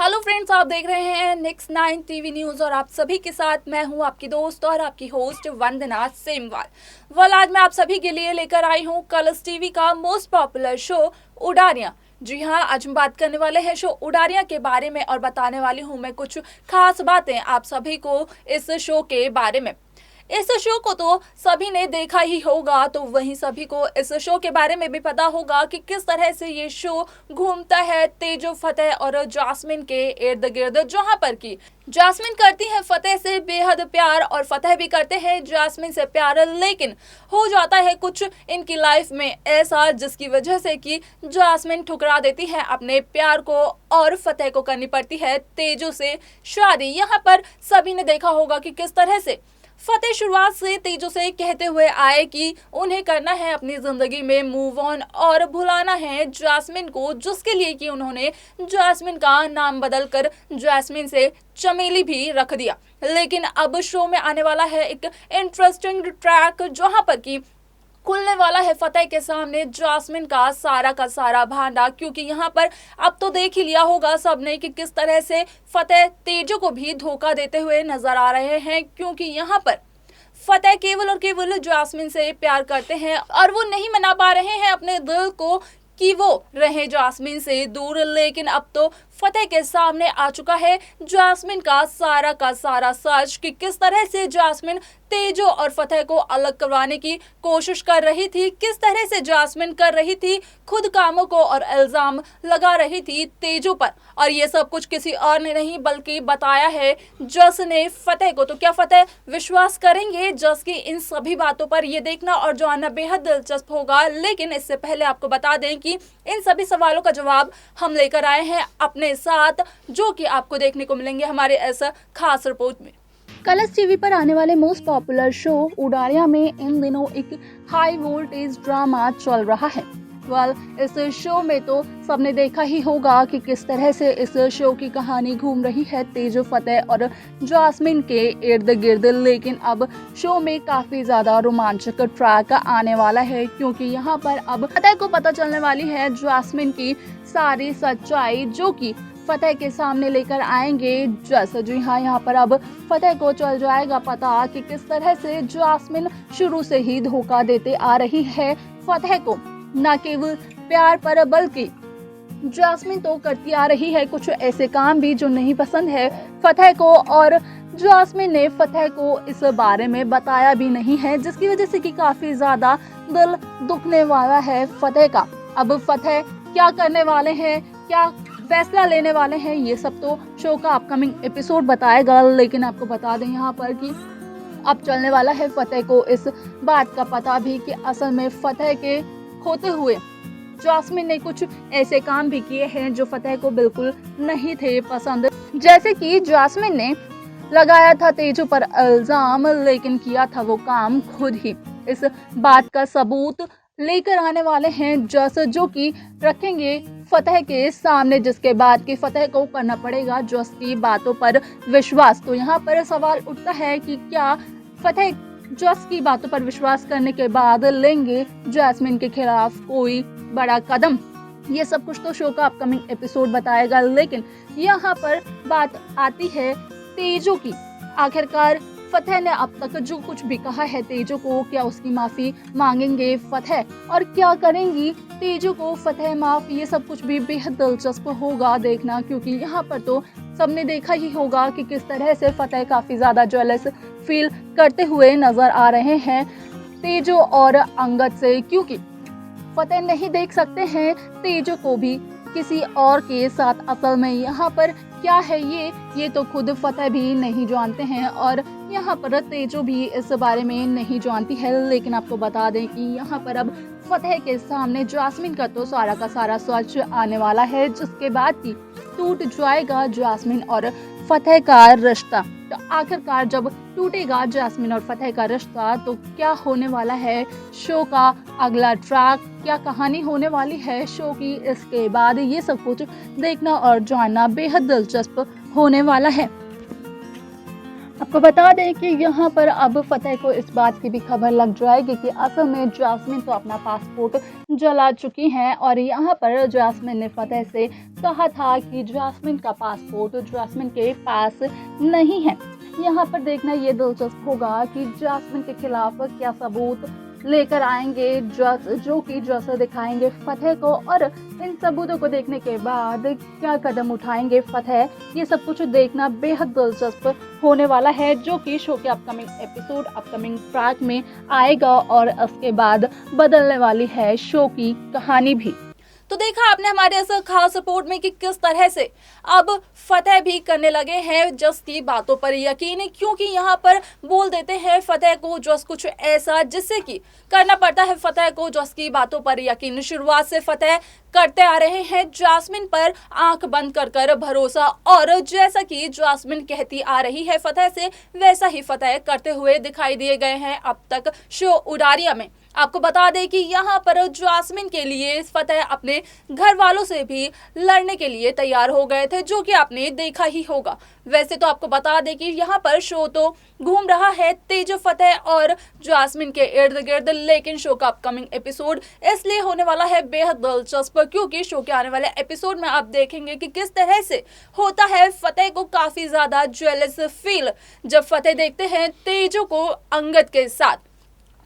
Hello friends, आप देख रहे हैं नेक्स्ट 9 टीवी न्यूज़ और आप सभी के साथ मैं हूं आपकी दोस्त और आपकी होस्ट वंदना सेमवाल। आज मैं आप सभी के लिए लेकर आई हूं कलर्स टीवी का मोस्ट पॉपुलर शो उड़ारियां। जी हाँ, आज हम बात करने वाले हैं शो उड़ारियां के बारे में और बताने वाली हूं मैं कुछ खास बातें आप सभी को इस शो के बारे में। इस शो को तो सभी ने देखा ही होगा, तो वहीं सभी को इस शो के बारे में भी पता होगा कि किस तरह से ये शो घूमता है तेजो, फतेह और जास्मिन के इर्द गिर्द, जहां पर कि जास्मिन करती है फतेह से बेहद प्यार और फतेह भी करते हैं जास्मिन से प्यार, लेकिन हो जाता है कुछ इनकी लाइफ में ऐसा जिसकी वजह से कि जास्मिन ठुकरा देती है अपने प्यार को और फतेह को करनी पड़ती है तेजो से शादी। यहाँ पर सभी ने देखा होगा कि किस तरह से फतेह शुरुआत से तेजो से कहते हुए आए कि उन्हें करना है अपनी जिंदगी में मूव ऑन और भुलाना है जास्मिन को, जिसके लिए कि उन्होंने जास्मिन का नाम बदलकर जास्मिन से चमेली भी रख दिया। लेकिन अब शो में आने वाला है एक इंटरेस्टिंग ट्रैक, जहां पर कि खुलने वाला है फतेह के सामने जास्मिन का सारा भांडा, क्योंकि यहाँ पर अब तो देख ही लिया होगा सबने कि किस तरह से फतेह तेजो को भी धोखा देते हुए नजर आ रहे हैं, क्योंकि यहाँ पर फतेह केवल और केवल जास्मिन से प्यार करते हैं और वो नहीं मना पा रहे हैं अपने दिल को कि वो रहे जास्मिन से दूर। लेकिन अब तो फतेह के सामने आ चुका है जास्मिन का सारा सच कि किस तरह से जास्मिन तेजो और फतेह को अलग करवाने की कोशिश कर रही थी, किस तरह से जास्मिन कर रही थी खुद कामों को और इल्जाम लगा रही थी तेजो पर। और ये सब कुछ किसी और ने नहीं बल्कि बताया है जस ने फतेह को। तो क्या फतेह विश्वास करेंगे जस की इन सभी बातों पर? ये देखना और जानना बेहद दिलचस्प होगा। लेकिन इससे पहले आपको बता दें कि इन सभी सवालों का जवाब हम लेकर आए हैं अपने साथ, जो कि आपको देखने को मिलेंगे हमारे ऐसा खास रिपोर्ट में। कलर्स टीवी पर आने वाले मोस्ट पॉपुलर शो उड़ारियां में इन दिनों एक हाई वोल्टेज ड्रामा चल रहा है। इस शो में तो सबने देखा ही होगा कि किस तरह से इस शो की कहानी घूम रही है तेजो, फतेह और जास्मिन के इर्द गिर्द। लेकिन अब शो में काफी ज्यादा रोमांचक ट्रैक आने वाला है, क्योंकि यहाँ पर अब फतेह को पता चलने वाली है जास्मिन की सारी सच्चाई, जो कि फतेह के सामने लेकर आएंगे जस। जी हाँ, यहाँ पर अब फतेह को चल जाएगा पता कि किस तरह से जास्मिन शुरू से ही धोखा देते आ रही है फतेह को। न केवल प्यार पर बल्कि जास्मिन तो करती आ रही है कुछ ऐसे काम भी जो नहीं पसंद है फतेह को, और जास्मिन ने फतेह को इस बारे में बताया भी नहीं है, जिसकी वजह से कि काफी ज्यादा दिल दुखने वाला है फतेह का। अब फतेह क्या करने वाले हैं, क्या फैसला लेने वाले हैं, ये सब तो शो का अपकमिंग एपिसोड बताएगा। लेकिन आपको बता दें यहाँ पर कि अब चलने वाला है फतेह को इस बात का पता भी कि असल में फतेह के होते हुए जास्मिन ने कुछ ऐसे काम भी किए हैं जो फतेह को बिल्कुल नहीं थे पसंद। जैसे कि जास्मिन ने लगाया था तेजो पर इल्जाम, लेकिन किया था वो काम खुद ही। इस बात का सबूत लेकर आने वाले हैं जस, जो कि रखेंगे फतेह के सामने, जिसके बाद कि फतेह को करना पड़ेगा जस की बातों पर विश्वास। तो यहाँ पर सवाल उठता है कि क्या फतेह जस की बातों पर विश्वास करने के बाद लेंगे जास्मिन के खिलाफ कोई बड़ा कदम? ये सब कुछ तो शो का अपकमिंग एपिसोड बताएगा। लेकिन यहाँ पर बात आती है तेजो की। आखिरकार फतेह ने अब तक जो कुछ भी कहा है तेजो को, क्या उसकी माफी मांगेंगे फतेह और क्या करेंगी तेजो को फतेह माफ? ये सब कुछ भी बेहद दिलचस्प होगा देखना, क्योंकि यहाँ पर तो सबने देखा ही होगा कि किस तरह से फतेह काफी ज्यादा जेलस फील करते हुए नजर आ रहे हैं तेजो और अंगद से, क्योंकि फतेह नहीं देख सकते हैं तेजो को भी किसी और के साथ। असल में यहाँ पर क्या है ये तो खुद फतेह भी नहीं जानते हैं और यहाँ पर तेजो भी इस बारे में नहीं जानती है। लेकिन आपको बता दें कि यहाँ पर अब फतेह के सामने जास्मिन का तो सारा सच आने वाला है, जिसके बाद की टूट जाएगा जास्मिन और फतेह का रिश्ता। तो आखिरकार जब टूटेगा जास्मिन और फतेह का रिश्ता तो क्या होने वाला है शो का अगला ट्रैक, क्या कहानी होने वाली है शो की इसके बाद, ये सब कुछ देखना और जानना बेहद दिलचस्प होने वाला है। आपको बता दें कि यहाँ पर अब फतेह को इस बात की भी खबर लग जाएगी कि असल में जैस्मिन तो अपना पासपोर्ट जला चुकी हैं और यहाँ पर जैस्मिन ने फतेह से कहा था कि जैस्मिन का पासपोर्ट जैस्मिन के पास नहीं है। यहाँ पर देखना ये दिलचस्प होगा कि जैस्मिन के खिलाफ क्या सबूत लेकर आएंगे जो कि जैसे दिखाएंगे फतेह को, और इन सबूतों को देखने के बाद क्या कदम उठाएंगे फतेह, ये सब कुछ देखना बेहद दिलचस्प होने वाला है, जो कि शो के अपकमिंग एपिसोड अपकमिंग ट्रैक में आएगा और उसके बाद बदलने वाली है शो की कहानी भी। तो देखा आपने हमारे इस खास रिपोर्ट में कि किस तरह से अब फतेह भी करने लगे हैं जस की बातों पर यकीन, क्योंकि यहाँ पर बोल देते हैं फतेह को जस कुछ ऐसा जिससे कि करना पड़ता है फतेह को जस की बातों पर यकीन। शुरुआत से फतेह करते आ रहे हैं जैस्मिन पर आंख बंद कर भरोसा, और जैसा कि जैस्मिन कहती आ रही है फतेह से वैसा ही फतेह करते हुए दिखाई दिए गए हैं अब तक शो उडारिया में। आपको बता दें कि यहाँ पर जैस्मिन के लिए फतेह अपने घर वालों से भी लड़ने के लिए तैयार हो गए थे, जो कि आपने देखा ही होगा। वैसे तो आपको बता दें कि यहाँ पर शो तो घूम रहा है तेज फतेह और जैस्मिन के इर्द गिर्द, लेकिन शो का अपकमिंग एपिसोड इसलिए होने वाला है बेहद दिलचस्प, क्योंकि शो के आने वाले एपिसोड में आप देखेंगे कि किस तरह से होता है फतेह को काफी ज्यादा जेलस फील जब फतेह देखते हैं तेजो को अंगद के साथ।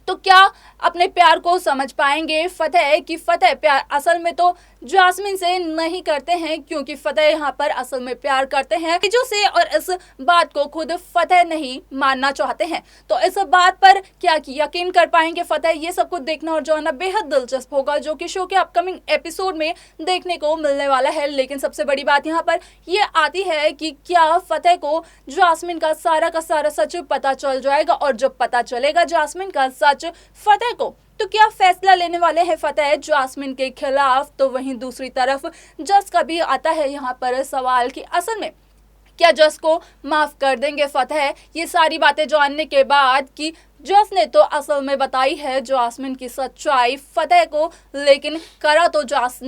तो क्या अपने प्यार को समझ पाएंगे फतेह कि फतेह प्यार असल में तो जैस्मिन से नहीं करते हैं, क्योंकि फतेह यहाँ पर असल में प्यार करते हैं तेजो से, और इस बात को खुद फतेह नहीं मानना चाहते हैं। तो इस बात पर क्या यकीन कर पाएंगे फतेह, ये सब कुछ देखना और जानना बेहद दिलचस्प होगा, जो कि शो के अपकमिंग एपिसोड में देखने को मिलने वाला है। लेकिन सबसे बड़ी बात यहाँ पर ये आती है कि क्या फतेह को जैस्मिन का सारा सच पता चल जाएगा, और जब पता चलेगा जैस्मिन का सच फतेह को, तो क्या फैसला लेने वाले हैं फतेह जैस्मिन के खिलाफ। तो वहीं दूसरी तरफ जस का भी आता है यहाँ पर सवाल कि असल में क्या जस को माफ कर देंगे फतेह। ये सारी बातें जानने के बाद कि जस ने तो असल में बताई है जैस्मिन की सच्चाई फतेह को, लेकिन करा तो जस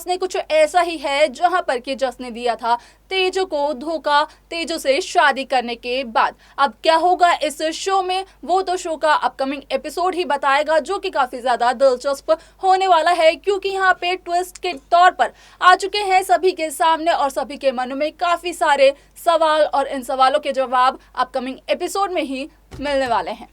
ने कुछ ऐसा ही है जहां पर कि जस ने दिया था तेजो को धोखा तेजो से शादी करने के बाद। अब क्या होगा इस शो में, वो तो शो का अपकमिंग एपिसोड ही बताएगा, जो कि काफी ज्यादा दिलचस्प होने वाला है, क्योंकि यहाँ पे ट्विस्ट के तौर पर आ चुके हैं सभी के सामने और सभी के मनों में काफी सारे सवाल, और इन सवालों के जवाब अपकमिंग एपिसोड में ही मिलने वाले हैं।